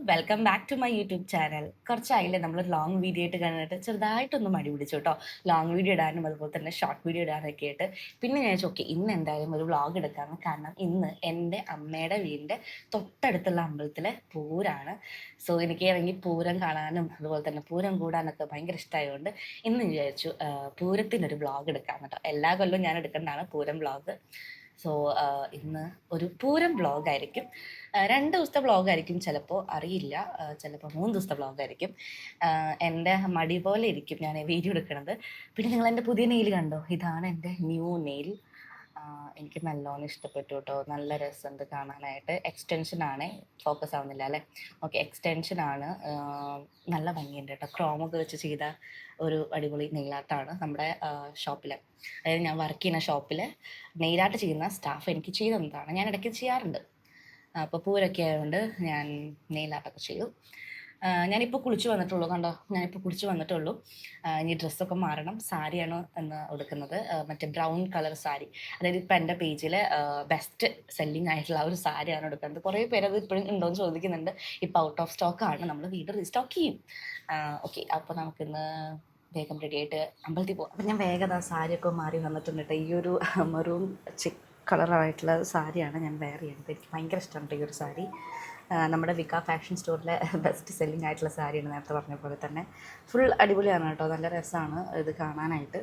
Welcome back to my YouTube channel. കുറച്ചായില്ലേ നമ്മൾ long video ആയിട്ട് കണ്ടിട്ട് ചെറുതായിട്ടൊന്ന് മടി പിടിച്ചു കേട്ടോ. ലോങ് വീഡിയോ ഇടാനും അതുപോലെ തന്നെ ഷോർട്ട് വീഡിയോ ഇടാനൊക്കെ ആയിട്ട്. പിന്നെ ഞാൻ ചോദിച്ചു ഇന്ന് എന്തായാലും ഒരു വ്ളോഗ് എടുക്കാമെന്ന്. കാരണം ഇന്ന് എൻ്റെ അമ്മയുടെ വീടിൻ്റെ തൊട്ടടുത്തുള്ള അമ്പലത്തിലെ പൂരാണ്. സോ എനിക്ക് ഇറങ്ങി പൂരം കാണാനും അതുപോലെ തന്നെ പൂരം കൂടാനൊക്കെ ഭയങ്കര ഇഷ്ടമായതുകൊണ്ട് ഇന്ന് വിചാരിച്ചു പൂരത്തിനൊരു വ്ളോഗ് എടുക്കാം കേട്ടോ. എല്ലാ കൊല്ലവും ഞാൻ എടുക്കുന്നതാണ് പൂരം വ്ളോഗ്. സോ ഇന്ന് ഒരു പൂരം വ്ളോഗായിരിക്കും. 2 ദിവസത്തെ വ്ളോഗായിരിക്കും ചിലപ്പോൾ, അറിയില്ല. ചിലപ്പോൾ 3 ദിവസത്തെ വ്ളോഗായിരിക്കും. എൻ്റെ മടി പോലെ ഇരിക്കും ഞാൻ വീഡിയോ എടുക്കുന്നത്. പിന്നെ നിങ്ങൾ എൻ്റെ പുതിയ നെയിൽ കണ്ടോ? ഇതാണ് എൻ്റെ ന്യൂ നെയിൽ. എനിക്ക് നല്ലോണം ഇഷ്ടപ്പെട്ടു കേട്ടോ. നല്ല രസമുണ്ട് കാണാനായിട്ട്. എക്സ്റ്റൻഷനാണ്, ഫോക്കസ് ആവുന്നില്ല അല്ലേ? ഓക്കെ, എക്സ്റ്റൻഷനാണ്. നല്ല ഭംഗിയുണ്ട് കേട്ടോ. ക്രോമൊക്കെ വെച്ച് ചെയ്ത ഒരു അടിപൊളി നെയിലാർട്ടാണ് നമ്മുടെ ഷോപ്പിൽ. അതായത് ഞാൻ വർക്ക് ചെയ്യുന്ന ഷോപ്പിൽ നെയിലാർട്ട് ചെയ്യുന്ന സ്റ്റാഫ് എനിക്ക് ചെയ്തു തന്നതാണ്. ഞാൻ ഇടയ്ക്ക് ചെയ്യാറുണ്ട്. അപ്പോൾ പൂരൊക്കെ ആയതുകൊണ്ട് ഞാൻ നെയിലാർട്ടൊക്കെ ചെയ്തു. ഞാനിപ്പോൾ കുളിച്ച് വന്നിട്ടുള്ളൂ. കണ്ടോ, ഞാനിപ്പോൾ കുളിച്ച് വന്നിട്ടുള്ളൂ. ഇനി ഡ്രസ്സൊക്കെ മാറണം. സാരിയാണ് ഇന്ന് എടുക്കുന്നത്. മറ്റേ ബ്രൗൺ കളർ സാരി. അതായത് ഇപ്പം എൻ്റെ പേജിൽ ബെസ്റ്റ് സെല്ലിംഗ് ആയിട്ടുള്ള ഒരു സാരിയാണ് എടുക്കുന്നത്. കുറേ പേര് അത് ഇപ്പോഴും ഉണ്ടോയെന്ന് ചോദിക്കുന്നുണ്ട്. ഇപ്പോൾ ഔട്ട് ഓഫ് സ്റ്റോക്കാണ്. നമ്മൾ വീണ്ടും റീസ്റ്റോക്ക് ചെയ്യും. ഓക്കെ, അപ്പോൾ നമുക്കിന്ന് വേഗം റെഡിയായിട്ട് അമ്പലത്തിൽ പോകാം. അപ്പം ഞാൻ വേഗം ആ സാരിയൊക്കെ മാറി വന്നിട്ടുണ്ട് കേട്ടോ. ഈ ഒരു മെറൂൺ ചെക്ക് കളറായിട്ടുള്ള സാരിയാണ് ഞാൻ വെയർ ചെയ്യുന്നത്. എനിക്ക് ഭയങ്കര ഇഷ്ടമുണ്ട് ഈ ഒരു സാരി. നമ്മുടെ വിക ഫാഷൻ സ്റ്റോറിലെ ബെസ്റ്റ് സെല്ലിംഗ് ആയിട്ടുള്ള സാരിയാണ്. നേരത്തെ പറഞ്ഞ പോലെ തന്നെ ഫുൾ അടിപൊളിയാണ് കേട്ടോ. നല്ല രസമാണ് ഇത് കാണാനായിട്ട്.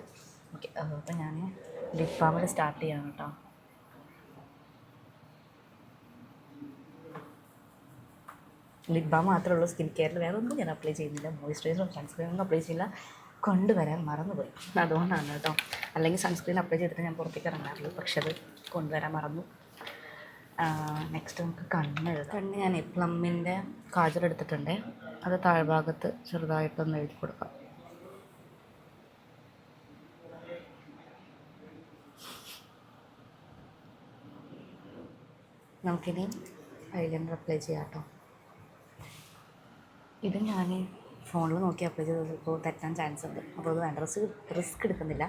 ഓക്കെ, അപ്പോൾ ഞാൻ ലിപ് ബാമിൽ സ്റ്റാർട്ട് ചെയ്യണം കേട്ടോ. ലിപ് ബാം മാത്രമേ ഉള്ളൂ. സ്കിൻ കെയറിൽ വേറെ ഒന്നും ഞാൻ അപ്ലൈ ചെയ്യുന്നില്ല. മോയ്സ്ചറൈസറും സൺസ്ക്രീനൊന്നും അപ്ലൈ ചെയ്യില്ല. കൊണ്ടുവരാൻ മറന്നുപോയി, അതുകൊണ്ടാണ് കേട്ടോ. അല്ലെങ്കിൽ സൺസ്ക്രീൻ അപ്ലൈ ചെയ്തിട്ട് ഞാൻ പുറത്തേക്ക് ഇറങ്ങാറുള്ളൂ. പക്ഷെ അത് കൊണ്ടുവരാൻ മറന്നു. നെക്സ്റ്റ് നമുക്ക് കണ്ണ് ഞാൻ പ്ലമ്മിൻ്റെ കാജൽ എടുത്തിട്ടുണ്ട്. അത് താഴ്ഭാഗത്ത് ചെറുതായിട്ടൊന്ന് എഴുതി കൊടുക്കാം. നമുക്കിനി ഐലൈനർ അപ്ലൈ ചെയ്യാം കേട്ടോ. ഇത് ഞാൻ ഫോണിൽ നോക്കി അപ്ലൈ ചെയ്തത് ഇപ്പോൾ തെറ്റാൻ ചാൻസ് ഉണ്ട്. അപ്പോൾ അത് വേണ്ട, റിസ്ക് എടുക്കുന്നില്ല.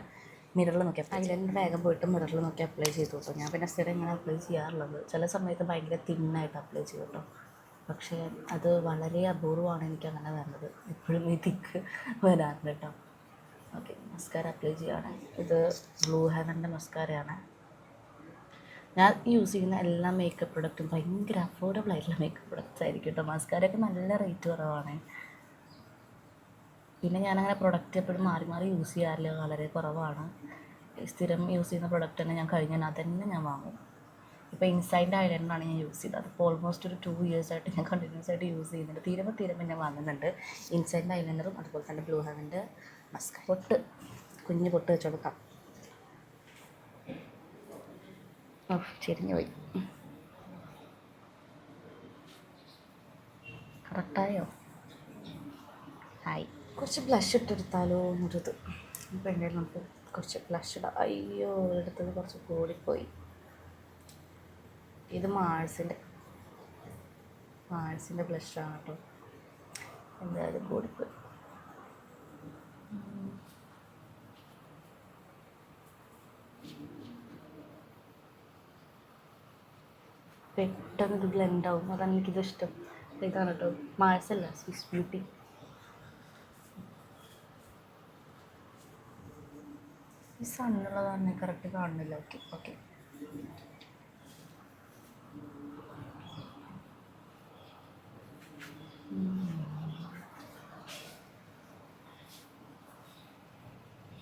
മിററിൽ നോക്കി ഐലൈനർ വേഗം പോയിട്ട് മിററിൽ നോക്കി അപ്ലൈ ചെയ്തു കേട്ടോ. ഞാൻ പിന്നെ സ്ഥിരം ഇങ്ങനെ അപ്ലൈ ചെയ്യാറുള്ളത്. ചില സമയത്ത് ഭയങ്കര തിന്നായിട്ട് അപ്ലൈ ചെയ്യും കേട്ടോ. പക്ഷേ അത് വളരെ അപൂർവമാണ് എനിക്ക് അങ്ങനെ വരുന്നത്. എപ്പോഴും ഈ തിക്ക് വരാറുണ്ട് കേട്ടോ. ഓക്കെ, മസ്കാര അപ്ലൈ ചെയ്യുകയാണ്. ഇത് ബ്ലൂ ഹെവൻ്റെ മസ്കാരയാണ്. ഞാൻ യൂസ് ചെയ്യുന്ന എല്ലാ മേക്കപ്പ് പ്രൊഡക്റ്റും ഭയങ്കര അഫോർഡബിൾ ആയിട്ടുള്ള മേക്കപ്പ് പ്രൊഡക്റ്റ്സ് ആയിരിക്കും കേട്ടോ. മസ്കാരയൊക്കെ നല്ല റേറ്റ് കുറവാണ്. പിന്നെ ഞാനങ്ങനെ പ്രൊഡക്റ്റ് എപ്പോഴും മാറി മാറി യൂസ് ചെയ്യാറില്ല, വളരെ കുറവാണ്. സ്ഥിരം യൂസ് ചെയ്യുന്ന പ്രൊഡക്റ്റ് തന്നെ ഞാൻ കഴിഞ്ഞാൽ അതന്നെ ഞാൻ വാങ്ങും. ഇപ്പോൾ ഇൻസൈൻ്റെ ഐലൈനറാണ് ഞാൻ യൂസ് ചെയ്തത്. അതിപ്പോൾ ഓൾമോസ്റ്റ് ഒരു 2 years ആയിട്ട് ഞാൻ കണ്ടിന്യൂസ് ആയിട്ട് യൂസ് ചെയ്യുന്നുണ്ട്. തീരുമ്പോൾ ഞാൻ വാങ്ങുന്നുണ്ട്. ഇൻസൈൻ്റെ ഐലൈനറും അതുപോലെ തന്നെ ബ്ലൂ ഹെവൻ്റെ മസ്കാര. കുഞ്ഞ് പൊട്ട് വെച്ച് കൊടുക്കാം. ചെരിഞ്ഞു പോയി. കറക്റ്റായോ? ഹായ്, കുറച്ച് ബ്ലഷ് ഇട്ടെടുത്താലോ എന്നൊരിത്. അപ്പോൾ എന്തായാലും നമുക്ക് കുറച്ച് ബ്ലഷ് ഇടാം. അയ്യോ, എടുത്തത് കുറച്ച് കൂടിപ്പോയി. ഇത് മാഴ്സിൻ്റെ ബ്ലഷാണ് കേട്ടോ. എന്തായാലും കൂടിപ്പോയി. പെട്ടെന്ന് ഇത് ബ്ലെൻഡാവും. അതാണ് എനിക്കിത് ഇഷ്ടം. ഇതാണ് കേട്ടോ, മാഴ്സല്ല, സ്വിസ് ബ്യൂട്ടി. ഈ സണ്ണുള്ളതാണ് കറക്റ്റ് കാണുന്നില്ല. ഓക്കെ ഓക്കെ,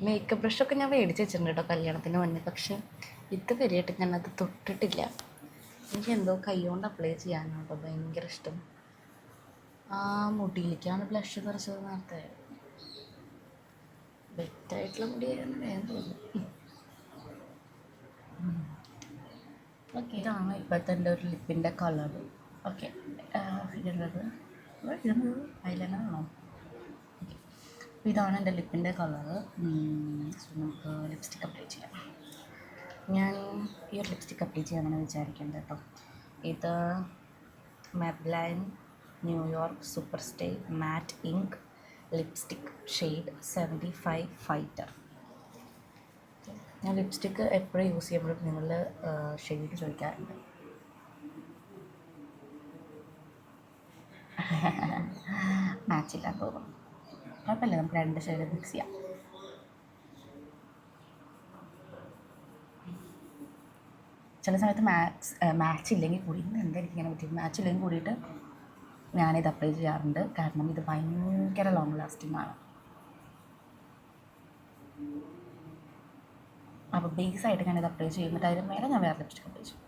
മേക്കപ്പ് ബ്രഷൊക്കെ ഞാൻ മേടിച്ച് വെച്ചിട്ടുണ്ട് കേട്ടോ കല്യാണത്തിന് മുന്നേ. പക്ഷേ ഇത് വരെയായിട്ട് ഞാനത് തൊട്ടിട്ടില്ല. എനിക്ക് എന്തോ കൈ കൊണ്ട് അപ്ലൈ ചെയ്യാനാണ് കേട്ടോ ഭയങ്കര ഇഷ്ടം. ആ മുടിയിലേക്കാണ് ബ്ലഷ് നിറച്ചത് നേരത്തെ. ബെറ്റായിട്ടുള്ള മുടിയായിരുന്നു വേഗം തോന്നുന്നു. ഓക്കെ, ഇതാണ് ഇപ്പോഴത്തെ എൻ്റെ ഒരു ലിപ്പിൻ്റെ കളർ. ഓക്കെ, ഇടുന്നത് ഐലൈനറാണോ? ഓക്കെ, അപ്പോൾ ഇതാണ് എൻ്റെ ലിപ്പിൻ്റെ കളറ്. സോ നമുക്ക് ലിപ്സ്റ്റിക്ക് അപ്ലൈ ചെയ്യാം. ഞാൻ ഈ ഒരു ലിപ്സ്റ്റിക്ക് അപ്ലൈ ചെയ്യാമെന്ന് വിചാരിക്കുന്നത് കേട്ടോ. ഇത് മെബ്ലൈൻ ന്യൂയോർക്ക് സൂപ്പർ സ്റ്റേ മാറ്റ് ഇങ്ക് ലിപ്സ്റ്റിക്ക് ഷെയ്ഡ് 75 ഫൈറ്റർ. ഞാൻ ലിപ്സ്റ്റിക്ക് എപ്പോഴും യൂസ് ചെയ്യുമ്പോഴും നിങ്ങൾ ഷെയ്ഡ് ചോദിക്കാറുണ്ട്. മാച്ചില്ലാന്ന് തോന്നുന്നു. കുഴപ്പമില്ല, നമുക്ക് 2 ഷെയ്ഡ് മിക്സ് ചെയ്യാം. ചില സമയത്ത് മാച്ച് ഇല്ലെങ്കിൽ കൂടി, ഇന്ന് എന്തായിരിക്കും ഇങ്ങനെ പറ്റി, മാച്ച് ഇല്ലെങ്കിൽ കൂടിയിട്ട് ഞാനിത് അപ്ലൈ ചെയ്യാറുണ്ട്. കാരണം ഇത് ഭയങ്കര ലോങ് ലാസ്റ്റിംഗ് ആണ്. അപ്പോൾ ബേസായിട്ട് ഞാനിത് അപ്ലൈ ചെയ്യുന്നിട്ട് അതിന് മേലെ ഞാൻ വേറെ ലിപ്സ്റ്റിക് അപ്ലൈ ചെയ്യും.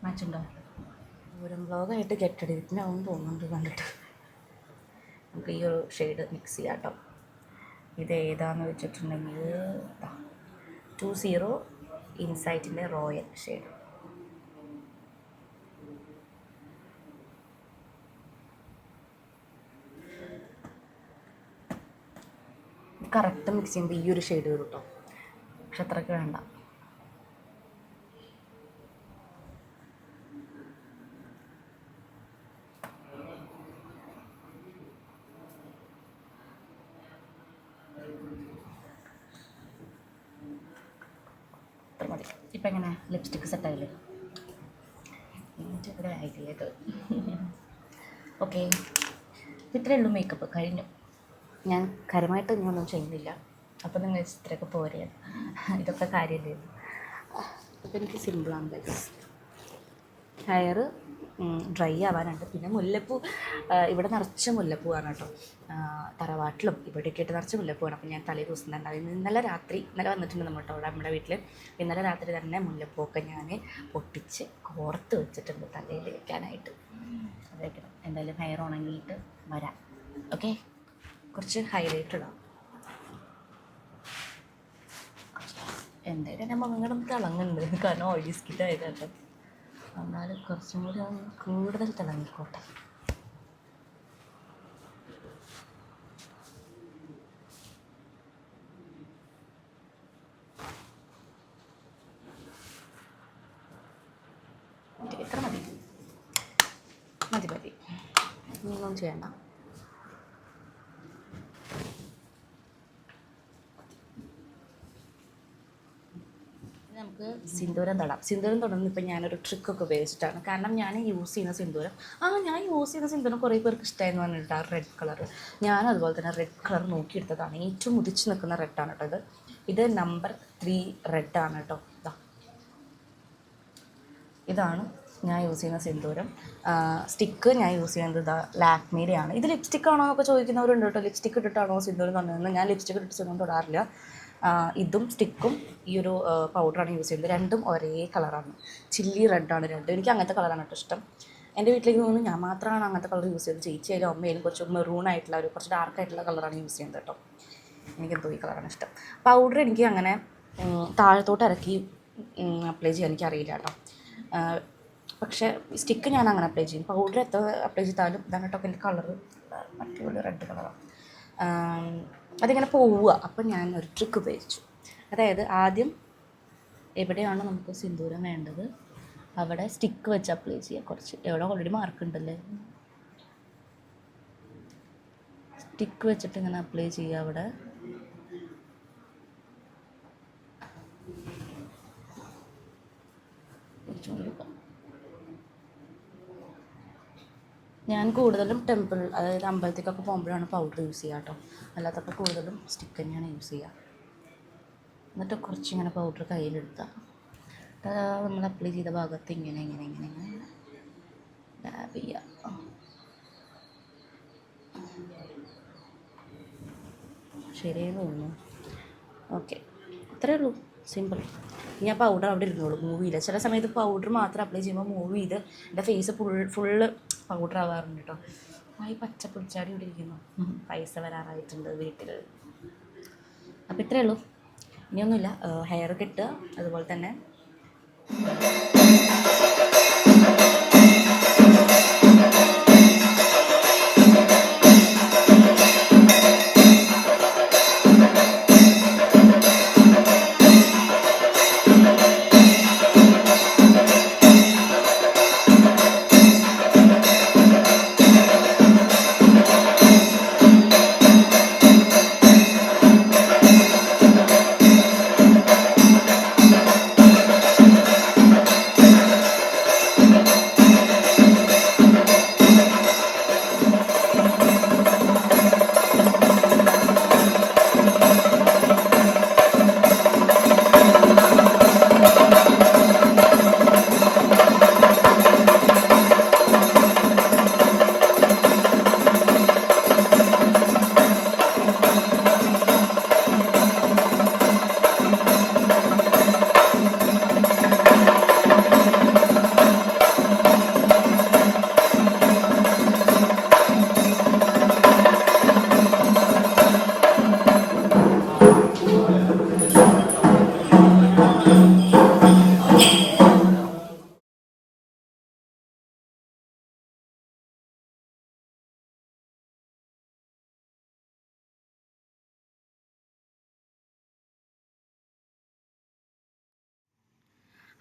മാച്ചുണ്ടോ? ദൂരം ബ്ലോഗായിട്ട് ഗെറ്റഡ് ഇതിനാവും തോന്നുന്നുണ്ട് കണ്ടിട്ട്. നമുക്ക് ഈ ഒരു ഷെയ്ഡ് മിക്സ് ചെയ്യാം കേട്ടോ. ഇത് ഏതാന്ന് വെച്ചിട്ടുണ്ടെങ്കിൽ 20 ഇൻസൈറ്റിൻ്റെ റോയൽ ഷെയ്ഡ്. കറക്റ്റ് മിക്സ് ചെയ്യുമ്പോൾ ഈ ഒരു ഷെയ്ഡ് വരും കേട്ടോ, പക്ഷെ അത്രയ്ക്ക് വേണ്ട. മതി. ഇപ്പം എങ്ങനെ ലിപ്സ്റ്റിക്ക് സെറ്റായില്ലേ? ഇവിടെ ഐഡിയ ഇത്. ഓക്കെ, ഇത്രയേ ഉള്ളൂ. മേക്കപ്പ് കഴിഞ്ഞു. ഞാൻ കാര്യമായിട്ട് ഇനിയൊന്നും ചെയ്യുന്നില്ല. അപ്പോൾ നിങ്ങൾ ഇത്രയൊക്കെ പോരെ, ഇതൊക്കെ കാര്യമില്ലേ? അപ്പോൾ എനിക്ക് സിമ്പിളാണ് ഗൈസ്. Hair dry ആവാനുണ്ട്. പിന്നെ മുല്ലപ്പൂ, ഇവിടെ നിറച്ച മുല്ലപ്പൂവാണ് കേട്ടോ. തറവാട്ടിലും ഇവിടെയൊക്കെ ആയിട്ട് നിറച്ച മുല്ലപ്പൂവാണ്. അപ്പോൾ ഞാൻ തലേ ദിവസം തന്നെ ഇന്നലെ വന്നിട്ടുണ്ട് നമ്മുടെ വീട്ടിൽ. ഇന്നലെ രാത്രി തന്നെ മുല്ലപ്പൂവൊക്കെ ഞാൻ പൊട്ടിച്ച് കോർത്ത് വെച്ചിട്ടുണ്ട് തലയിൽ വയ്ക്കാനായിട്ട്. അത് വയ്ക്കണം. എന്തായാലും ഹെയർ ഉണങ്ങിയിട്ട് വരാം. ഓക്കെ, കുറച്ച് ഹൈലൈറ്റ് ഇടാം. എന്തായാലും ഞാൻ മുഖം തിളങ്ങുന്നുണ്ട്, കാരണം ഓയിലി സ്കിൻ ആയതാണ്. എന്നാലും കുറച്ചും കൂടി കൂടുതൽ തിളങ്ങിക്കോട്ടെ. ഇത്ര മതി മതി മതി, ഒന്നും ചെയ്യണ്ട. നമുക്ക് സിന്ദൂരം തൊടാം. സിന്ദൂരം തൊടുന്നത് ഇപ്പം ഞാനൊരു ട്രിക്കൊക്കെ ഉപയോഗിച്ചിട്ടാണ്. കാരണം ഞാൻ യൂസ് ചെയ്യുന്ന സിന്ദൂരം കുറേ പേർക്ക് ഇഷ്ടമായെന്ന് പറഞ്ഞിട്ട് ആ റെഡ് കളർ, ഞാനും അതുപോലെ തന്നെ റെഡ് കളർ നോക്കിയെടുത്തതാണ്. ഏറ്റവും ഉദിച്ച് നിൽക്കുന്ന റെഡാണ് കേട്ടോ ഇത് നമ്പർ 3 റെഡാണ് കേട്ടോ. ഇതാണ് ഞാൻ യൂസ് ചെയ്യുന്ന സിന്ദൂരം. സ്റ്റിക്ക് ഞാൻ യൂസ് ചെയ്യുന്നത് ലാക്മേയുടെയാണ്. ഇത് ലിപ്സ്റ്റിക് ആണോ എന്നൊക്കെ ചോദിക്കുന്നവരുണ്ട് കേട്ടോ. ലിപ്സ്റ്റിക്ക് ഇട്ടിട്ടാണോ സിന്ദൂരം തന്നതെന്ന്. ഞാൻ ലിപ്സ്റ്റിക്ക് ഇട്ടിട്ട് സിന്ദൂരം തൊടാറില്ല. ഇതും സ്റ്റിക്കും ഈ ഒരു പൗഡറാണ് യൂസ് ചെയ്യുന്നത്. രണ്ടും ഒരേ കളറാണ്, ചില്ലി റെഡാണ് രണ്ടും. എനിക്ക് അങ്ങനത്തെ കളറാണ് കേട്ടോ ഇഷ്ടം. എൻ്റെ വീട്ടിലേക്ക് തോന്നുന്നു ഞാൻ മാത്രമാണ് അങ്ങനത്തെ കളർ യൂസ് ചെയ്തത്. ചേച്ചിയായാലും അമ്മയായാലും കുറച്ച് മെറൂണായിട്ടുള്ള കുറച്ച് ഡാർക്കായിട്ടുള്ള കളറാണ് യൂസ് ചെയ്യുന്നത് കേട്ടോ. എനിക്കെന്തോ ഈ കളറാണ് ഇഷ്ടം. പൗഡർ എനിക്ക് അങ്ങനെ താഴത്തോട്ട് ഇറക്കി അപ്ലൈ ചെയ്യാൻ എനിക്കറിയില്ല കേട്ടോ. പക്ഷേ സ്റ്റിക്ക് ഞാൻ അങ്ങനെ അപ്ലൈ ചെയ്യും. പൗഡർ എത്ര അപ്ലൈ ചെയ്താലും ഇതാണ് കേട്ടോ എൻ്റെ കളറ്, മറ്റേ റെഡ് കളറാണ്. അതിങ്ങനെ പോവുക. അപ്പം ഞാൻ ഒരു ട്രിക്ക് ഉപയോഗിച്ചു. അതായത് ആദ്യം എവിടെയാണോ നമുക്ക് സിന്ദൂരം വേണ്ടത് അവിടെ സ്റ്റിക്ക് വെച്ച് അപ്ലൈ ചെയ്യുക. കുറച്ച് എവിടെ ഓൾറെഡി മാർക്ക് ഉണ്ടല്ലേ, സ്റ്റിക്ക് വെച്ചിട്ട് ഇങ്ങനെ അപ്ലൈ ചെയ്യുക. അവിടെ ഞാൻ കൂടുതലും ടെമ്പിൾ, അതായത് അമ്പലത്തേക്കൊക്കെ പോകുമ്പോഴാണ് പൗഡർ യൂസ് ചെയ്യുക കേട്ടോ. അല്ലാത്തപ്പോൾ കൂടുതലും സ്റ്റിക്ക് തന്നെയാണ് യൂസ് ചെയ്യുക. എന്നിട്ട് കുറച്ചിങ്ങനെ പൗഡർ കയ്യിലെടുത്താൽ നമ്മൾ അപ്ലൈ ചെയ്ത ഭാഗത്ത് ഇങ്ങനെ ഇങ്ങനെ ഇങ്ങനെ ഇങ്ങനെ ഡാബ് ചെയ്യുക. ശരിയെന്ന് തോന്നുന്നു. ഓക്കെ, ഇത്രയേ ഉള്ളൂ, സിമ്പിൾ. ഞാൻ പൗഡർ അവിടെ ഇരുന്നോളൂ, മൂവ് ചെയ്യില്ല. ചില സമയത്ത് പൗഡർ മാത്രം അപ്ലൈ ചെയ്യുമ്പോൾ മൂവ് ചെയ്ത് എൻ്റെ ഫേസ് ഫുള്ള് പൗഡർ ആവാറുണ്ട് കേട്ടോ. ഈ പച്ചപ്പൊടിച്ചാടി ഇവിടെ ഇരിക്കുന്നു. പൈസ വരാറായിട്ടുണ്ട് വീട്ടിൽ. അപ്പോൾ ഇത്രയേ ഉള്ളൂ, ഇനിയൊന്നുമില്ല. ഹെയർ കെട്ടുക, അതുപോലെ തന്നെ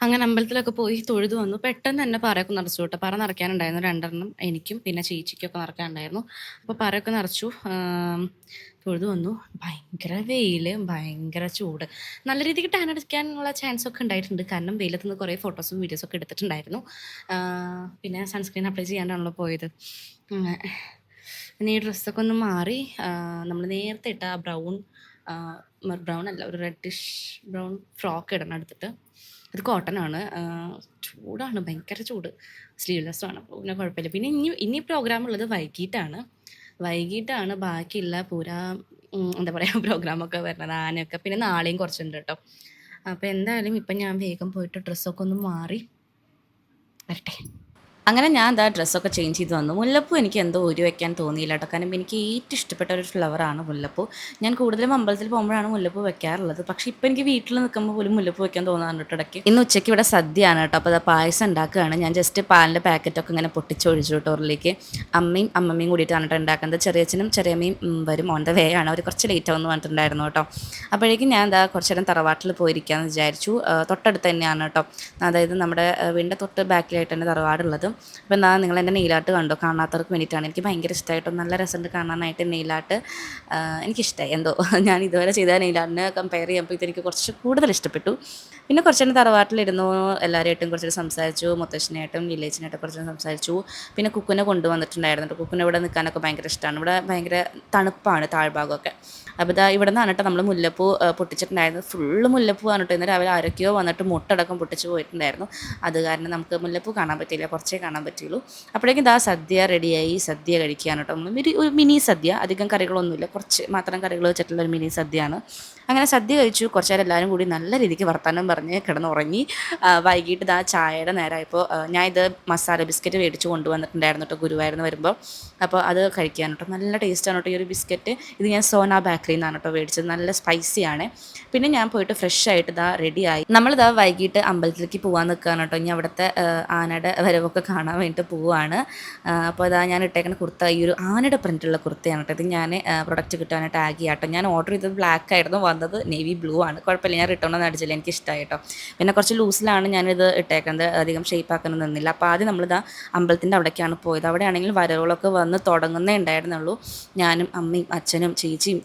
അങ്ങനെ അമ്പലത്തിലൊക്കെ പോയി തൊഴുത് വന്നു. പെട്ടെന്ന് തന്നെ പറയൊക്കെ നിറച്ചു കേട്ടോ. പറ നിറയ്ക്കാനുണ്ടായിരുന്നു 2 എനിക്കും പിന്നെ ചേച്ചിക്കൊക്കെ നിറയ്ക്കാനുണ്ടായിരുന്നു. അപ്പോൾ പറയൊക്കെ നിറച്ചു. തൊഴുത് വന്നു. ഭയങ്കര വെയിൽ, ഭയങ്കര ചൂട്. നല്ല രീതിക്ക് ടാൻ അടിക്കാനുള്ള ചാൻസൊക്കെ ഉണ്ടായിട്ടുണ്ട്. കാരണം വെയിലത്ത് നിന്ന് കുറേ ഫോട്ടോസും വീഡിയോസൊക്കെ എടുത്തിട്ടുണ്ടായിരുന്നു. പിന്നെ സൺസ്ക്രീൻ അപ്ലൈ ചെയ്യാണ്ടാണല്ലോ പോയത്. ഇനി ഈ ഡ്രസ്സൊക്കെ ഒന്ന് മാറി നമ്മൾ നേരത്തെ ഇട്ട ആ ബ്രൗൺ അല്ല, ഒരു റെഡിഷ് ബ്രൗൺ ഫ്രോക്ക് ഇടണം എടുത്തിട്ട്. അത് കോട്ടൺ ആണ്. ചൂടാണ്, ഭയങ്കര ചൂട്. സ്ലീവ്ലെസ് ആണ്, അപ്പോൾ പിന്നെ കുഴപ്പമില്ല. പിന്നെ ഇനി പ്രോഗ്രാം ഉള്ളത് വൈകിട്ടാണ് ബാക്കിയുള്ള പൂരാ എന്താ പറയുക പ്രോഗ്രാമൊക്കെ വരുന്നത്, ആനയൊക്കെ. പിന്നെ നാളെയും കുറച്ചുണ്ട് കേട്ടോ. അപ്പോൾ എന്തായാലും ഇപ്പം ഞാൻ വേഗം പോയിട്ട് ഡ്രസ്സൊക്കെ ഒന്ന് മാറി വരട്ടെ. അങ്ങനെ ഞാൻ എന്താ ഡ്രസ്സൊക്കെ ചേഞ്ച് ചെയ്ത് വന്നു. മുല്ലപ്പൂ എനിക്ക് എന്തോ ഒരു വയ്ക്കാൻ തോന്നിയില്ല കേട്ടോ. കാരണം എനിക്ക് ഏറ്റവും ഇഷ്ടപ്പെട്ട ഒരു ഫ്ലവറാണ് മുല്ലപ്പൂ. ഞാൻ കൂടുതലും അമ്പലത്തിൽ പോകുമ്പോഴാണ് മുല്ലപ്പൂ വെക്കാറുള്ളത്. പക്ഷേ ഇപ്പോൾ എനിക്ക് വീട്ടിൽ നിൽക്കുമ്പോൾ പോലും മുല്ലപ്പൂ വെക്കാൻ തോന്നാറുണ്ട് കേട്ടോ ഇടയ്ക്ക്. ഇന്ന് ഉച്ചയ്ക്ക് ഇവിടെ സദ്യയാണ് കേട്ടോ. അപ്പോൾ അത് പായസം ഉണ്ടാക്കുകയാണ്. ഞാൻ ജസ്റ്റ് പാലിൻ്റെ പാക്കറ്റൊക്കെ ഇങ്ങനെ പൊട്ടിച്ചൊഴിച്ചു കേട്ടോ ഉള്ളിലേക്ക്. അമ്മമ്മയും കൂടിയിട്ടാണ് കേട്ടോ ഉണ്ടാക്കുന്നത്. ചെറിയച്ഛനും ചെറിയമ്മയും വരും. ഓൺ ദ വേ ആണ്. അവർ കുറച്ച് ലേറ്റ് ആവുമെന്ന് പറഞ്ഞിട്ടുണ്ടായിരുന്നു കേട്ടോ. അപ്പോഴേക്കും ഞാൻ എന്താ കുറച്ച് നേരം തറവാട്ടിൽ പോയിരിക്കാമെന്ന് വിചാരിച്ചു. തൊട്ടടുത്ത് തന്നെയാണ് കേട്ടോ. അതായത് നമ്മുടെ വീടിൻ്റെ തൊട്ട് ബാക്കിലായിട്ട് തന്നെ തറവാടുള്ളത്. അപ്പോൾ എന്താ നിങ്ങൾ എൻ്റെ നെയിലാട്ട് കണ്ടോ? കാണാത്തവർക്ക് വേണ്ടിയിട്ടാണ്. എനിക്ക് ഭയങ്കര ഇഷ്ടമായിട്ടോ, നല്ല രസമുണ്ട് കാണാനായിട്ട് നെയിലാട്ട്. എനിക്കിഷ്ടമായി എന്തോ. ഞാൻ ഇതുവരെ ചെയ്ത നെയിലാട്ടിനെ കമ്പയർ ചെയ്യുമ്പോൾ ഇതെനിക്ക് കുറച്ച് കൂടുതൽ ഇഷ്ടപ്പെട്ടു. പിന്നെ കുറച്ച് നേരം തറവാട്ടിലിരുന്നു. എല്ലാവരുമായിട്ടും കുറച്ച് സംസാരിച്ചു. മുത്തശ്ശനായിട്ടും വില്ലേജിനായിട്ടും കുറച്ച് സംസാരിച്ചു. പിന്നെ കുക്കുനെ കൊണ്ടുവന്നിട്ടുണ്ടായിരുന്നു. കുക്കുനെ ഇവിടെ നിൽക്കാനൊക്കെ ഭയങ്കര ഇഷ്ടമാണ്. ഇവിടെ ഭയങ്കര തണുപ്പാണ് താഴ്ഭാഗമൊക്കെ. അപ്പോൾ ഇതാ ഇവിടെ നിന്നാണ് കേട്ടോ നമ്മൾ മുല്ലപ്പൂ പൊട്ടിച്ചിട്ടുണ്ടായിരുന്നത്. ഫുള്ള് മുല്ലപ്പൂ ആണ് കേട്ടോ. ഇന്ന് രാവിലെ ആരൊക്കെയോ വന്നിട്ട് മുട്ടടക്കം പൊട്ടിച്ച് പോയിട്ടുണ്ടായിരുന്നു. അത് കാരണം നമുക്ക് മുല്ലപ്പൂ കാണാൻ പറ്റിയില്ല, കുറച്ചേ കാണാൻ പറ്റുള്ളൂ. അപ്പോഴേക്കും ഇതാ സദ്യ റെഡിയായി. സദ്യ കഴിക്കുകയാണ് കേട്ടോ. ഒരു മിനി സദ്യ, അധികം കറികളൊന്നുമില്ല, കുറച്ച് മാത്രം കറികൾ വെച്ചിട്ടുള്ള ഒരു മിനി സദ്യയാണ്. അങ്ങനെ സദ്യ കഴിച്ചു. കുറച്ച് നേരം എല്ലാവരും കൂടി നല്ല രീതിക്ക് വർത്തമാനം പറഞ്ഞ് കിടന്നുറങ്ങി. വൈകിട്ട് ഇതാ ചായയുടെ നേരമായപ്പോൾ ഞാൻ ഇത് മസാല ബിസ്ക്കറ്റ് മേടിച്ച് കൊണ്ടുവന്നിട്ടുണ്ടായിരുന്നു കേട്ടോ ഗുരുവായൂരിന്ന് വരുമ്പോൾ. അപ്പോൾ അത് കഴിക്കാൻ കേട്ടോ. നല്ല ടേസ്റ്റാണ് കേട്ടോ ഈ ഒരു ബിസ്ക്കറ്റ്. ഇത് ഞാൻ സോന ബേക്കറിയിൽ നിന്നാണ് കേട്ടോ മേടിച്ചത്. നല്ല സ്പൈസിയാണ്. പിന്നെ ഞാൻ പോയിട്ട് ഫ്രഷ് ആയിട്ട് ഇതാ റെഡിയായി. നമ്മളിതാ വൈകിട്ട് അമ്പലത്തിലേക്ക് പോകാൻ നിൽക്കുകയാണ് കേട്ടോ. ഇനി അവിടുത്തെ ആനയുടെ വരവൊക്കെ കാണാൻ വേണ്ടിയിട്ട് പോവുകയാണ്. അപ്പോൾ അതാ ഞാൻ ഇട്ടേക്കുന്ന കുർത്ത ഈ ഒരു ആനയുടെ പ്രിൻ്റുള്ള കുർത്തയാണ് കേട്ടോ. ഇത് ഞാൻ പ്രൊഡക്റ്റ് കിട്ടാൻ ടാഗ് ചെയ്യാം കേട്ടോ. ഞാൻ ഓർഡർ ചെയ്തത് ബ്ലാക്ക് ആയിരുന്നു, വന്നത് നേവി ബ്ലൂ ആണ്. കുഴപ്പമില്ല, ഞാൻ റിട്ടേൺ ഒന്നും അടിച്ചില്ല, എനിക്ക് ഇഷ്ടമായി കേട്ടോ. പിന്നെ കുറച്ച് ലൂസിലാണ് ഞാനിത് ഇട്ടേക്കുന്നത്, അധികം ഷേപ്പ് ആക്കാനൊന്നും നിന്നില്ല. അപ്പോൾ ആദ്യം നമ്മളിതാ അമ്പലത്തിൻ്റെ അവിടേക്കാണ് പോയത്. അവിടെ ആണെങ്കിൽ വരവുകളൊക്കെ വന്ന് തുടങ്ങുന്നേ ഉണ്ടായിരുന്നുള്ളൂ. ഞാനും അമ്മയും അച്ഛനും ചേച്ചിയും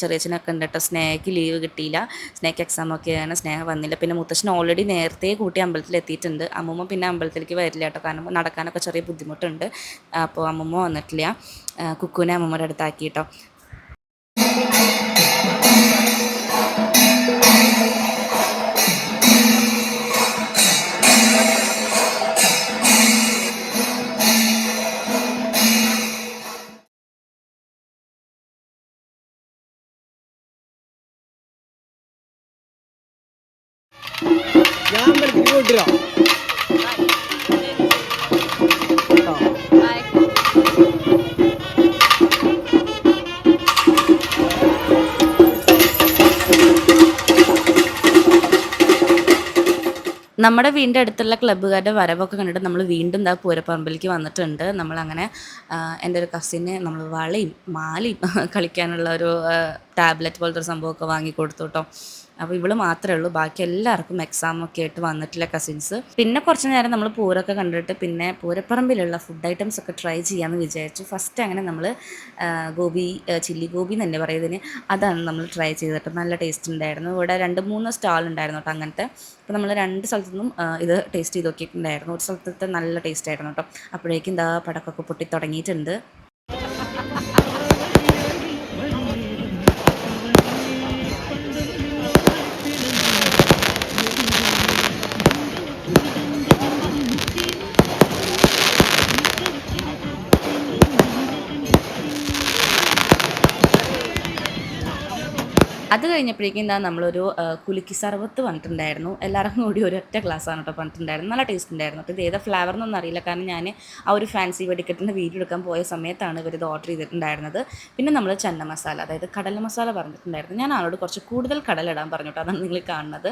ചെറിയച്ഛനൊക്കെ ഉണ്ട് കേട്ടോ. സ്നേഹയ്ക്ക് ലീവ് കിട്ടിയില്ല, സ്നേഹയ്ക്ക് എക്സാമൊക്കെയാണ്, സ്നേഹ വന്നില്ല. പിന്നെ മുത്തശ്ശൻ ഓൾറെഡി നേരത്തെ കൂട്ടി അമ്പലത്തിൽ എത്തിയിട്ടുണ്ട്. അമ്മൂമ്മ പിന്നെ അമ്പലത്തിലേക്ക് വരില്ല കേട്ടോ, കാരണം നടക്കാനൊക്കെ ചെറിയ ബുദ്ധിമുട്ടുണ്ട്. അപ്പോൾ അമ്മൂമ്മ വന്നിട്ടില്ല. കുക്കുവിനെ അമ്മൂമ്മയുടെ അടുത്താക്കി കേട്ടോ. നമ്മുടെ വീടിൻ്റെ അടുത്തുള്ള ക്ലബ്ബുകാരുടെ വരവൊക്കെ കണ്ടിട്ട് നമ്മൾ വീണ്ടും പൂരപ്പറമ്പിലേക്ക് വന്നിട്ടുണ്ട്. നമ്മളങ്ങനെ എൻ്റെ ഒരു കസിന് നമ്മൾ വളയും മാലയും കളിക്കാനുള്ള ഒരു ടാബ്ലറ്റ് പോലത്തെ ഒരു സംഭവമൊക്കെ വാങ്ങിക്കൊടുത്തു കേട്ടോ. അപ്പോൾ ഇവള് മാത്രമേ ഉള്ളൂ, ബാക്കി എല്ലാവർക്കും എക്സാമൊക്കെ ആയിട്ട് വന്നിട്ടില്ല കസിൻസ്. പിന്നെ കുറച്ച് നേരം നമ്മൾ പൂരമൊക്കെ കണ്ടിട്ട് പിന്നെ പൂരപ്പറമ്പിലുള്ള ഫുഡ് ഐറ്റംസ് ഒക്കെ ട്രൈ ചെയ്യാമെന്ന് വിചാരിച്ചു. ഫസ്റ്റ് അങ്ങനെ നമ്മൾ ഗോബി, ചില്ലി ഗോബി എന്ന് തന്നെ പറയുന്നതിന്, അതാണ് നമ്മൾ ട്രൈ ചെയ്തിട്ട് നല്ല ടേസ്റ്റ് ഉണ്ടായിരുന്നു. ഇവിടെ 2-3 സ്റ്റാൾ ഉണ്ടായിരുന്നു കേട്ടോ അങ്ങനത്തെ. അപ്പോൾ നമ്മൾ 2 സ്ഥലത്തു നിന്നും ഇത് ടേസ്റ്റ് ചെയ്ത് നോക്കിയിട്ടുണ്ടായിരുന്നു. ഒരു സ്ഥലത്തെ നല്ല ടേസ്റ്റ് ആയിരുന്നു കേട്ടോ. അപ്പോഴേക്കും എന്താ പടക്കൊക്കെ പൊട്ടി തുടങ്ങിയിട്ടുണ്ട്. അത് കഴിഞ്ഞപ്പോഴേക്കും എന്താ നമ്മളൊരു കുലുക്കി സർബത്ത് പറഞ്ഞിട്ടുണ്ടായിരുന്നു. എല്ലാവർക്കും കൂടി ഒരൊറ്റ ഗ്ലാസ്സാണ് കേട്ടോ പറഞ്ഞിട്ടുണ്ടായിരുന്നു. നല്ല ടേസ്റ്റ് ഉണ്ടായിരുന്നു. അപ്പോൾ ഇത് ഏതാ ഫ്ലേവർ എന്നൊന്നും അറിയില്ല, കാരണം ഞാൻ ആ ഒരു ഫാൻസി വെടിക്കെട്ടിൻ്റെ വീഡിയോ എടുക്കാൻ പോയ സമയത്താണ് ഇവരിത് ഓർഡർ ചെയ്തിട്ടുണ്ടായിരുന്നത്. പിന്നെ നമ്മൾ ചന്ന മസാല, അതായത് കടല മസാല പറഞ്ഞിട്ടുണ്ടായിരുന്നു. ഞാൻ ആളോട് കുറച്ച് കൂടുതൽ കടലിടാൻ പറഞ്ഞു കേട്ടോ. അതാണ് നിങ്ങൾ കാണുന്നത്.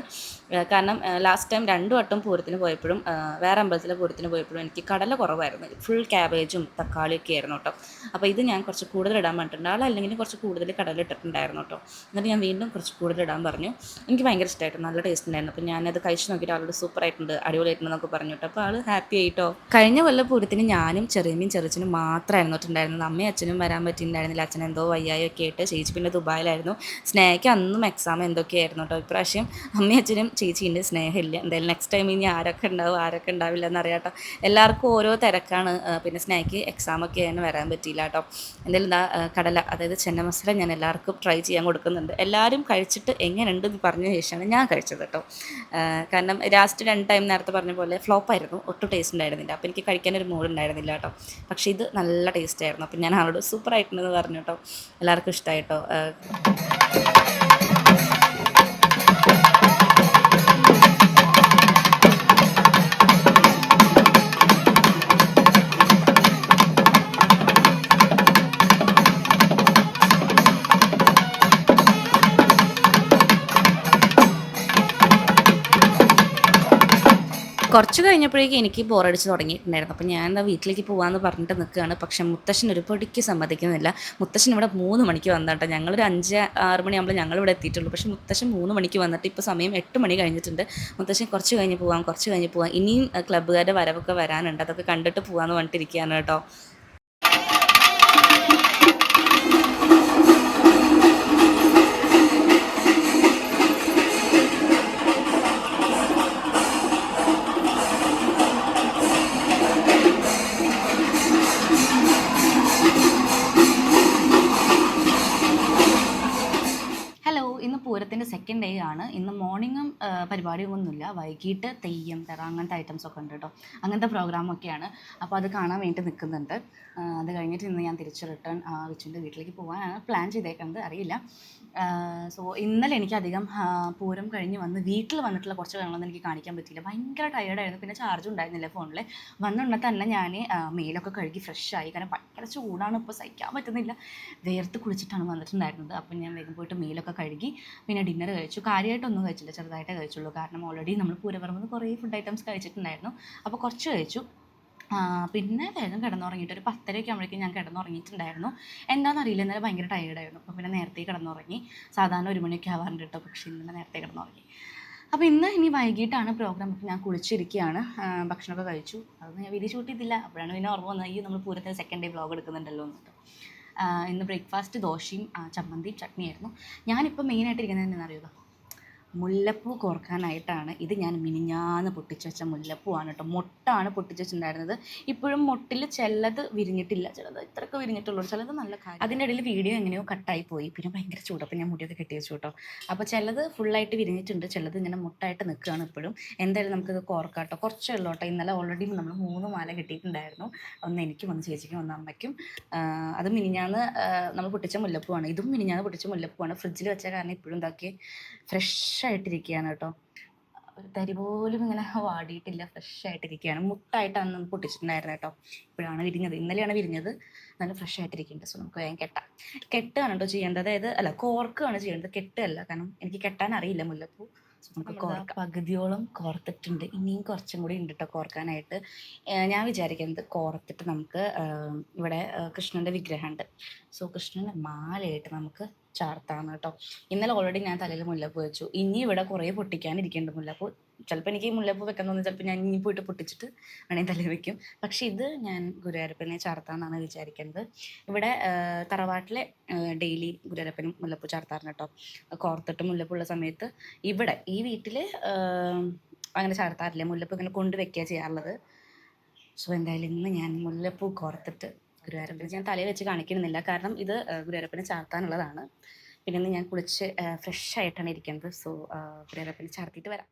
കാരണം ലാസ്റ്റ് ടൈം 2 വട്ടം പൂരത്തിന് പോയപ്പോഴും വേറെ അമ്പലത്തിലെ പൂരത്തിന് പോയപ്പോഴും എനിക്ക് കടല കുറവായിരുന്നു. ഫുൾ ക്യാബേജും തക്കാളിയൊക്കെ ആയിരുന്നു കേട്ടോ. അപ്പോൾ ഇത് ഞാൻ കുറച്ച് കൂടുതൽ ഇടാൻ പറഞ്ഞിട്ടുണ്ട്. ആളല്ലെങ്കിൽ കുറച്ച് കൂടുതൽ കടല ഇട്ടിട്ടുണ്ടായിരുന്നു കേട്ടോ. എന്നിട്ട് ഞാൻ വീണ്ടും കുറച്ച് കൂടുതൽ ഇടാൻ പറഞ്ഞു. എനിക്ക് ഭയങ്കര ഇഷ്ടമായിരുന്നു, നല്ല ടേസ്റ്റ് ഉണ്ടായിരുന്നു. അപ്പോൾ ഞാനത് കഴിച്ച് നോക്കിയിട്ട് ആളോട് സൂപ്പറായിട്ടുണ്ട്, അടിപൊളിയായിട്ടുണ്ടെന്നൊക്കെ പറഞ്ഞു കേട്ടോ. അപ്പോൾ ആൾ ഹാപ്പി ആയിട്ടോ. കഴിഞ്ഞ കൊല്ലം പൂരത്തിന് ഞാനും ചെറിയമ്മയും ചെറിയച്ഛനും മാത്രമായിരുന്നു ഉണ്ടായിരുന്നത്. അമ്മയും അച്ഛനും വരാൻ പറ്റിയിട്ടുണ്ടായിരുന്നില്ല. അച്ഛൻ എന്തോ വയ്യായൊക്കെ ആയിട്ട്, ചേച്ചി പിന്നെ ദുബായിലായിരുന്നു. സ്നേഹയ്ക്ക് അന്നും എക്സാം എന്തൊക്കെയായിരുന്നു കേട്ടോ. ഇപ്രാവശ്യം അമ്മയും അച്ഛനും ചേച്ചിയുണ്ട്, സ്നേഹമില്ല. എന്തായാലും നെക്സ്റ്റ് ടൈം ഇനി ആരൊക്കെ ഉണ്ടാവും ആരൊക്കെ ഉണ്ടാവില്ല എന്നറിയാട്ടോ. എല്ലാവർക്കും ഓരോ തിരക്കാണ്. പിന്നെ സ്നേഹയ്ക്ക് എക്സാമൊക്കെ ആയിരുന്നു വരാൻ പറ്റിയില്ല കേട്ടോ. എന്തായാലും എന്താ കടല, അതായത് ചെന്ന മസാല ഞാൻ എല്ലാവർക്കും ട്രൈ ചെയ്യാൻ കൊടുക്കുന്നുണ്ട്. എല്ലാവരും കഴിച്ചിട്ട് എങ്ങനെയുണ്ട് എന്ന് പറഞ്ഞ ശേഷമാണ് ഞാൻ കഴിച്ചത് കേട്ടോ. കാരണം ലാസ്റ്റ് 2 ടൈം നേരത്തെ പറഞ്ഞ പോലെ ഫ്ലോപ്പായിരുന്നു, ഒട്ടും ടേസ്റ്റ് ഉണ്ടായിരുന്നില്ല. അപ്പോൾ എനിക്ക് കഴിക്കാനൊരു മൂഡ് ഉണ്ടായിരുന്നില്ല കേട്ടോ. പക്ഷേ ഇത് നല്ല ടേസ്റ്റ് ആയിരുന്നു. അപ്പോൾ ഞാൻ അവളോട് സൂപ്പർ ആയിട്ടുണ്ടെന്ന് പറഞ്ഞു കേട്ടോ. എല്ലാവർക്കും ഇഷ്ടമായിട്ടോ. കുറച്ച് കഴിഞ്ഞപ്പോഴേക്കും എനിക്ക് ബോറടിച്ച് തുടങ്ങിയിട്ടുണ്ടായിരുന്നു. അപ്പോൾ ഞാൻ എന്താ വീട്ടിലേക്ക് പോകാമെന്ന് പറഞ്ഞിട്ട് നിൽക്കുകയാണ്. പക്ഷേ മുത്തശ്ശൻ ഒരു പൊടിക്ക് സമ്മതിക്കുന്നില്ല. മുത്തശ്ശൻ ഇവിടെ 3 മണിക്ക് വന്നിട്ട്, ഞങ്ങളൊരു 5-6 മണിയാകുമ്പോൾ ഞങ്ങളിവിടെ എത്തിയിട്ടുള്ളൂ. പക്ഷേ മുത്തശ്ശൻ 3 മണിക്ക് വന്നിട്ട് ഇപ്പോൾ സമയം 8 മണി കഴിഞ്ഞിട്ടുണ്ട്. മുത്തശ്ശൻ കുറച്ച് കഴിഞ്ഞ് പോകാം, ഇനിയും ക്ലബ്ബുകാരുടെ വരവൊക്കെ വരാനുണ്ട്, അതൊക്കെ കണ്ടിട്ട് പോകാമെന്ന് പറഞ്ഞിട്ടിരിക്കുകയാണ് കേട്ടോ. ഇന്ന് പൂരത്തിൻ്റെ സെക്കൻഡ് ഡേ ആണ്. ഇന്ന് മോർണിംഗും പരിപാടിയൊന്നുമില്ല, വൈകിട്ട് തെയ്യം തറ അങ്ങനത്തെ ഐറ്റംസൊക്കെ ഉണ്ട് കേട്ടോ. അങ്ങനത്തെ പ്രോഗ്രാമൊക്കെയാണ്. അപ്പോൾ അത് കാണാൻ വേണ്ടി നിൽക്കുന്നുണ്ട്. അത് കഴിഞ്ഞിട്ട് ഇന്ന് ഞാൻ തിരിച്ച് റിട്ടേൺ വിച്ചുവിൻ്റെ വീട്ടിലേക്ക് പോകാനാണ് പ്ലാൻ ചെയ്തേക്കുന്നത്, അറിയില്ല. സോ ഇന്നലെ എനിക്കധികം പൂരം കഴിഞ്ഞ് വന്ന് വീട്ടിൽ വന്നിട്ടുള്ള കുറച്ച് കാര്യങ്ങളൊന്നും എനിക്ക് കാണിക്കാൻ പറ്റിയില്ല. ഭയങ്കര ടയേർഡായിരുന്നു. പിന്നെ ചാർജും ഉണ്ടായിരുന്നില്ല ഫോണിൽ. വന്നുടനെ തന്നെ ഞാൻ മേലൊക്കെ കഴുകി ഫ്രഷായി. കാരണം ഭയങ്കര ചൂടാണ്, ഇപ്പോൾ സഹിക്കാൻ പറ്റുന്നില്ല. വേർത്ത് കുളിച്ചിട്ടാണ് വന്നിട്ടുണ്ടായിരുന്നത്. അപ്പം ഞാൻ വേഗം പോയിട്ട് മേലൊക്കെ കഴുകി പിന്നെ ഡിന്നർ കഴിച്ചു. കാര്യമായിട്ടൊന്നും കഴിച്ചില്ല, ചെറുതായിട്ടേ കഴിച്ചുള്ളൂ. കാരണം ഓൾറെഡി നമ്മൾ പൂരപ്പറമ്പ് കുറേ ഫുഡ് ഐറ്റംസ് കഴിച്ചിട്ടുണ്ടായിരുന്നു. അപ്പോൾ കുറച്ച് കഴിച്ചു. പിന്നെ വേഗം കിടന്നുറങ്ങിയിട്ട് ഒരു 10:30 ആകുമ്പോഴേക്കും ഞാൻ കിടന്നുറങ്ങിയിട്ടുണ്ടായിരുന്നു. എന്താണെന്നറിയില്ല, ഇന്നലെ ഭയങ്കര ടയേർഡായിരുന്നു. അപ്പോൾ പിന്നെ നേരത്തെ കിടന്നുറങ്ങി. സാധാരണ 1 മണിയൊക്കെ ആവാറുണ്ട് കേട്ടോ, പക്ഷേ ഇന്നലെ നേരത്തെ കിടന്നുറങ്ങി. അപ്പോൾ ഇനി വൈകിട്ടാണ് പ്രോഗ്രാം. അപ്പോൾ ഞാൻ കുളിച്ചിരിക്കുകയാണ്, ഭക്ഷണമൊക്കെ കഴിച്ചു. അതൊന്നും ഞാൻ വീഡിയോ ഷൂട്ട് ചെയ്തില്ല. അപ്പോഴാണ് പിന്നെ ഓർമ്മ വന്നത്, നമ്മൾ പൂരത്തിന് സെക്കൻഡ് ഡേ വ്ളോഗ് എടുക്കുന്നുണ്ടല്ലോ എന്നിട്ട്. ഇന്ന് ബ്രേക്ക്ഫാസ്റ്റ് ദോശയും ചമ്മന്തിയും ചട്നിയായിരുന്നു. ഞാനിപ്പോൾ മെയിനായിട്ട് ഇരിക്കുന്നത് എന്താണെന്നറിയുമോ, മുല്ലപ്പൂ കോർക്കാനായിട്ടാണ്. ഇത് ഞാൻ മിനിഞ്ഞാന്ന് പൊട്ടിച്ച് വെച്ച മുല്ലപ്പൂവാണ് കേട്ടോ. മൊട്ടാണ് പൊട്ടിച്ച് വെച്ചിട്ടുണ്ടായിരുന്നത്. ഇപ്പോഴും മൊട്ടിൽ ചിലത് വിരിഞ്ഞിട്ടില്ല, ചിലത് ഇത്രയൊക്കെ വിരിഞ്ഞിട്ടുള്ളൂ, ചിലത് നല്ല കാര്യം. അതിൻ്റെ ഇടയിൽ വീഡിയോ എങ്ങനെയോ കട്ടായി പോയി. പിന്നെ ഭയങ്കര ചൂട്, അപ്പോൾ ഞാൻ മുടിയൊക്കെ കെട്ടി വെച്ചു കേട്ടോ. അപ്പോൾ ചിലത് ഫുള്ളായിട്ട് വിരിഞ്ഞിട്ടുണ്ട്, ചിലത് ഇങ്ങനെ മൊട്ടായിട്ട് നിൽക്കുകയാണ് ഇപ്പോഴും. എന്തായാലും നമുക്കിത് കോർക്കാം കേട്ടോ. കുറച്ചേ ഉള്ളൂ കേട്ടോ. ഇന്നലെ ഓൾറെഡി നമ്മൾ 3 മാല കെട്ടിയിട്ടുണ്ടായിരുന്നു. ഒന്ന് എനിക്കും, ഒന്ന് ചേച്ചിക്കും, ഒന്ന് അമ്മയ്ക്കും. അത് മിനിഞ്ഞാന്ന് നമ്മൾ പൊട്ടിച്ച മുല്ലപ്പൂവാണ്. ഇതും മിനിഞ്ഞാന്ന് പൊട്ടിച്ച മുല്ലപ്പൂവാണ്. ഫ്രിഡ്ജിൽ വെച്ച കാരണം ഇപ്പോഴും ഇതാക്കി ഫ്രഷ് ആയിട്ടിരിക്കുകയാണ് കേട്ടോ. ഒരു തരി പോലും ഇങ്ങനെ വാടിയിട്ടില്ല, ഫ്രഷ് ആയിട്ടിരിക്കുകയാണ്. മുട്ടായിട്ടാണ് പൊട്ടിച്ചിട്ടുണ്ടായിരുന്നത് കേട്ടോ. ഇപ്പോഴാണ് വിരിഞ്ഞത്, ഇന്നലെയാണ് വിരിഞ്ഞത്. നല്ല ഫ്രഷ് ആയിട്ടിരിക്കുന്നുണ്ട്. സോ നമുക്ക് വേഗം കെട്ടാണ് കേട്ടോ ചെയ്യേണ്ടത്. അതായത് കോർക്കുകയാണ് ചെയ്യേണ്ടത്, കെട്ടല്ല. കാരണം എനിക്ക് കെട്ടാൻ അറിയില്ല മുല്ലപ്പൂ. നമുക്ക് പകുതിയോളം കോർത്തിട്ടുണ്ട്. ഇനിയും കുറച്ചും കൂടി ഉണ്ട് കേട്ടോ കോർക്കാനായിട്ട്. ഞാൻ വിചാരിക്കുന്നത് കോർത്തിട്ട് നമുക്ക് ഇവിടെ കൃഷ്ണൻ്റെ വിഗ്രഹമുണ്ട്. സോ കൃഷ്ണൻ്റെ മാലയായിട്ട് നമുക്ക് ചാർത്താന്ന് കേട്ടോ. ഇന്നലെ ഓൾറെഡി ഞാൻ തലയിൽ മുല്ലപ്പൂ വെച്ചു. ഇനി ഇവിടെ കുറേ പൊട്ടിക്കാനിരിക്കുന്നുണ്ട് മുല്ലപ്പൂ. ചിലപ്പോൾ എനിക്ക് ഈ മുല്ലപ്പൂ വെക്കാൻ തോന്നുന്നു, ചിലപ്പോൾ ഞാൻ ഇനി പോയിട്ട് പൊട്ടിച്ചിട്ട് വേണമെങ്കിൽ തലയിൽ വെക്കും. പക്ഷേ ഇത് ഞാൻ ഗുരുവായൂരപ്പനെ ചാർത്താന്നാണ് വിചാരിക്കുന്നത്. ഇവിടെ തറവാട്ടിലെ ഡെയിലി ഗുരുവായൂരപ്പനും മുല്ലപ്പൂ ചാർത്താറുണ്ട് കേട്ടോ. കോർത്തിട്ട് മുല്ലപ്പൂ ഉള്ള സമയത്ത് ഇവിടെ ഈ വീട്ടിൽ അങ്ങനെ ചാർത്താറില്ല. മുല്ലപ്പൂ ഇങ്ങനെ കൊണ്ടുവയ്ക്കുക ചെയ്യാറുള്ളത്. സോ എന്തായാലും ഇന്ന് ഞാൻ മുല്ലപ്പൂ കോർത്തിട്ട് ഗുരുവായൂരപ്പനെ ഞാൻ തലയിൽ വെച്ച് കാണിക്കുന്നില്ല, കാരണം ഇത് ഗുരുവായൂരപ്പനെ ചാർത്താനുള്ളതാണ്. പിന്നെ ഇന്ന് ഞാൻ കുളിച്ച് ഫ്രഷ് ആയിട്ടാണ് ഇരിക്കുന്നത്. സോ ഗുരുവായൂരപ്പനെ ചാർത്തിയിട്ട് വരാം.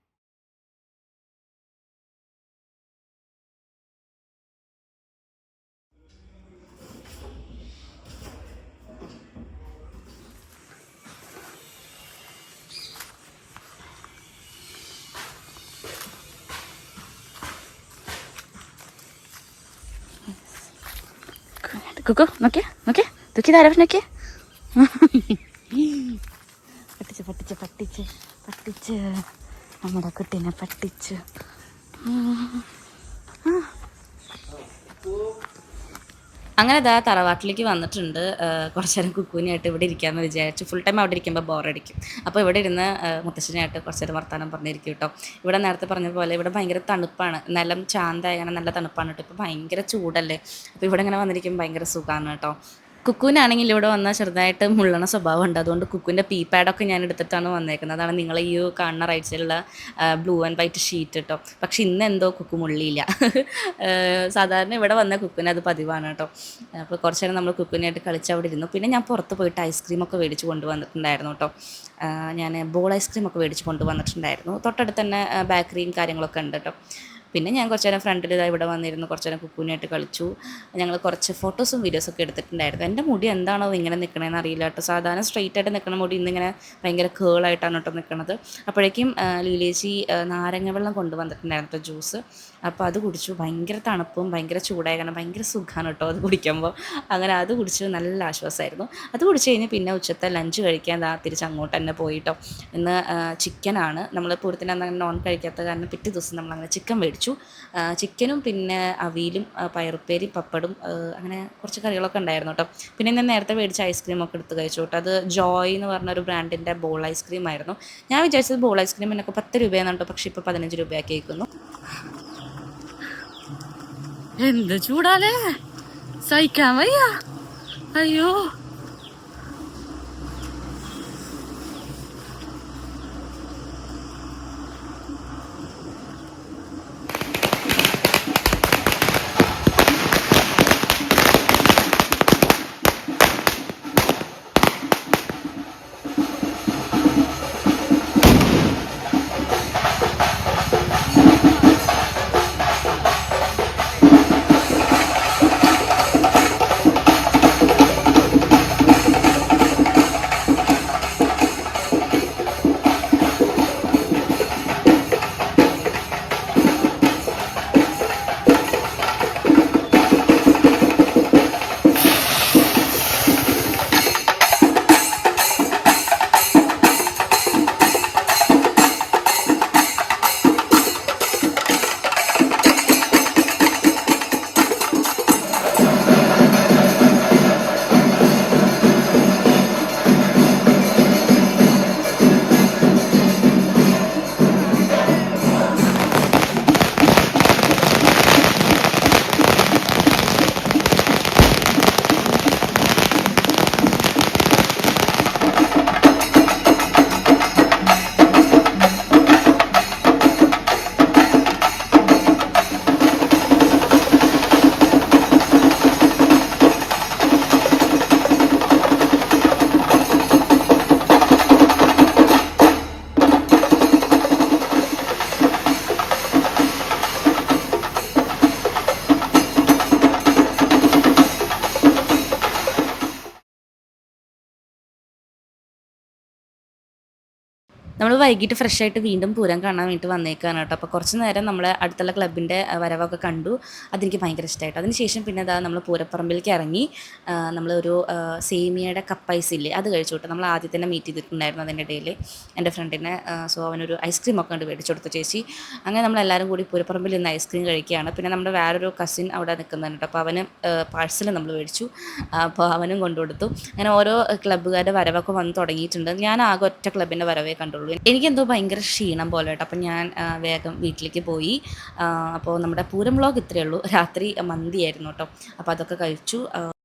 കുക്കു നോക്കിയേ തൂക്കിതാരാ നോക്കിയേ. പട്ടിച്ച് നമ്മുടെ കുട്ടീനെ പട്ടിച്ച്. അങ്ങനെ ഇതാ തറവാട്ടിലേക്ക് വന്നിട്ടുണ്ട്. കുറച്ച് നേരം കുക്കുവിനായിട്ട് ഇവിടെ ഇരിക്കാമെന്ന് വിചാരിച്ചു. ഫുൾ ടൈം അവിടെ ഇരിക്കുമ്പോൾ ബോറടിക്കും. അപ്പോൾ ഇവിടെ ഇരുന്ന് മുത്തശ്ശനായിട്ട് കുറച്ച് നേരം വർത്താനം പറഞ്ഞിരിക്കും കേട്ടോ. ഇവിടെ നേരത്തെ പറഞ്ഞ പോലെ ഇവിടെ ഭയങ്കര തണുപ്പാണ്. നിലം ശാന്തമായി അങ്ങനെ നല്ല തണുപ്പാണ് കേട്ടോ. ഇപ്പോൾ ഭയങ്കര ചൂടല്ലേ. അപ്പോൾ ഇവിടെ ഇങ്ങനെ വന്നിരിക്കുമ്പോൾ ഭയങ്കര സുഖമാണ് കേട്ടോ. കുക്കുവിനാണെങ്കിൽ ഇവിടെ വന്നാൽ ചെറുതായിട്ട് മുള്ളണ സ്വഭാവമുണ്ട്. അതുകൊണ്ട് കുക്കുവിൻ്റെ പീ പാഡൊക്കെ ഞാൻ എടുത്തിട്ടാണ് വന്നേക്കുന്നത്. അതാണ് നിങ്ങൾ ഈ കാണുന്ന റൈറ്റ് സൈഡിലുള്ള ബ്ലൂ ആൻഡ് വൈറ്റ് ഷീറ്റ് കേട്ടോ. പക്ഷെ ഇന്ന് എന്തോ കുക്കു മുള്ളിയില്ല. സാധാരണ ഇവിടെ വന്ന കുക്കുവിന് അത് പതിവാണ് കേട്ടോ. അപ്പോൾ കുറച്ച് നേരം നമ്മൾ കുക്കുവിനായിട്ട് കളിച്ച് അവിടെ ഇരുന്നു. പിന്നെ ഞാൻ പുറത്ത് പോയിട്ട് ഐസ്ക്രീമൊക്കെ മേടിച്ച് കൊണ്ടുവന്നിട്ടുണ്ടായിരുന്നു കേട്ടോ. ഞാൻ ബോൾ ഐസ്ക്രീമൊക്കെ മേടിച്ച് കൊണ്ടുവന്നിട്ടുണ്ടായിരുന്നു. തൊട്ടടുത്ത് തന്നെ ബേക്കറിയും കാര്യങ്ങളൊക്കെ ഉണ്ട് കേട്ടോ. പിന്നെ ഞാൻ കുറച്ച് നേരം ഫ്രണ്ടിൽ ഇവിടെ വന്നിരുന്നു, കുറച്ച് നേരം കുക്കുവിനായിട്ട് കളിച്ചു. ഞങ്ങൾ കുറച്ച് ഫോട്ടോസും വീഡിയോസൊക്കെ എടുത്തിട്ടുണ്ടായിരുന്നു. എൻ്റെ മുടി എന്താണോ ഇങ്ങനെ നിൽക്കണമെന്ന് അറിയില്ല കേട്ടോ. സാധാരണ സ്ട്രെയിറ്റ് ആയിട്ട് നിൽക്കുന്ന മുടി ഇന്നിങ്ങനെ ഭയങ്കര കേളായിട്ടാണ് കേട്ടോ നിൽക്കുന്നത്. അപ്പോഴേക്കും ലീലേച്ചി നാരങ്ങ വെള്ളം കൊണ്ടുവന്നിട്ടുണ്ടായിരുന്നു കേട്ടോ, ജ്യൂസ്. അപ്പോൾ അത് കുടിച്ചു. ഭയങ്കര തണുപ്പും ഭയങ്കര ചൂടായ കാരണം ഭയങ്കര സുഖമാണ് കേട്ടോ അത് കുടിക്കുമ്പോൾ. അങ്ങനെ അത് കുടിച്ച് നല്ല ആശ്വാസമായിരുന്നു. അത് കുടിച്ച് കഴിഞ്ഞ് പിന്നെ ഉച്ചത്തെ ലഞ്ച് കഴിക്കാൻ തിരിച്ച് അങ്ങോട്ട് തന്നെ പോയിട്ടോ. ഇന്ന് ചിക്കനാണ്. നമ്മൾ പൂരത്തിന് അന്ന് നോൺ കഴിക്കാത്ത കാരണം പിറ്റേ ദിവസം നമ്മളങ്ങനെ ചിക്കൻ മേടിച്ചു. ചിക്കനും പിന്നെ അവിയലും പയറുപ്പേരി പപ്പടും അങ്ങനെ കുറച്ച് കറികളൊക്കെ ഉണ്ടായിരുന്നു കേട്ടോ. പിന്നെ ഞാൻ നേരത്തെ മേടിച്ച ഐസ്ക്രീമൊക്കെ എടുത്ത് കഴിച്ചു കേട്ടോ. അത് ജോയ് എന്ന് പറഞ്ഞൊരു ബ്രാൻഡിൻ്റെ ബോൾ ഐസ്ക്രീം ആയിരുന്നു. ഞാൻ വിചാരിച്ചത് ബോൾ ഐസ്ക്രീമിനൊക്കെ 10 രൂപയാണ് കേട്ടോ. പക്ഷേ ഇപ്പോൾ 15 രൂപയാക്കി വയ്ക്കുന്നു. എന്ത് ചൂടാലേ, സഹിക്കാൻ വയ്യ. അയ്യോ, നമ്മൾ വൈകിട്ട് ഫ്രഷ് ആയിട്ട് വീണ്ടും പൂരം കാണാൻ വേണ്ടിയിട്ട് വന്നേക്കാണ് കേട്ടോ. അപ്പോൾ കുറച്ച് നേരം നമ്മൾ അടുത്തുള്ള ക്ലബിൻ്റെ വരവൊക്കെ കണ്ടു. അതെനിക്ക് ഭയങ്കര ഇഷ്ടമായിട്ട്. അതിനുശേഷം പിന്നെ നമ്മൾ പൂരപ്പറമ്പിലേക്ക് ഇറങ്ങി. നമ്മളൊരു സേമിയയുടെ കപ്പൈസ് ഇല്ലേ, അത് കഴിച്ചു കേട്ടോ. നമ്മൾ ആദ്യം തന്നെ മീറ്റ് ചെയ്തിട്ടുണ്ടായിരുന്നു അതിൻ്റെ ഇടയിൽ എൻ്റെ ഫ്രണ്ടിനെ. സോ അവനൊരു ഐസ്ക്രീമൊക്കെ ഉണ്ട് മേടിച്ചു കൊടുത്തു ചേച്ചി. അങ്ങനെ നമ്മളെല്ലാവരും കൂടി പൂരപ്പറമ്പിൽ നിന്ന് ഐസ്ക്രീം കഴിക്കുകയാണ്. പിന്നെ നമ്മുടെ വേറൊരു കസിൻ അവിടെ നിൽക്കുന്നുണ്ട് കേട്ടോ. അപ്പോൾ അവന് പാഴ്സൽ നമ്മൾ മേടിച്ചു. അപ്പോൾ അവനും കൊണ്ടുകൊടുത്തു. അങ്ങനെ ഓരോ ക്ലബ്ബുകാരുടെ വരവൊക്കെ വന്ന് തുടങ്ങിയിട്ടുണ്ട്. ഞാൻ ആകെ ഒറ്റ ക്ലബിൻ്റെ വരവേ കണ്ടുള്ളൂ. എനിക്കെന്തോ ഭയങ്കര ക്ഷീണം പോലെ കേട്ടോ. അപ്പം ഞാൻ വേഗം വീട്ടിലേക്ക് പോയി. അപ്പോൾ നമ്മുടെ പൂരം വ്ളോഗ് ഇത്രയേ ഉള്ളൂ. രാത്രി മന്തിയായിരുന്നു കേട്ടോ. അപ്പോൾ അതൊക്കെ കഴിച്ചു.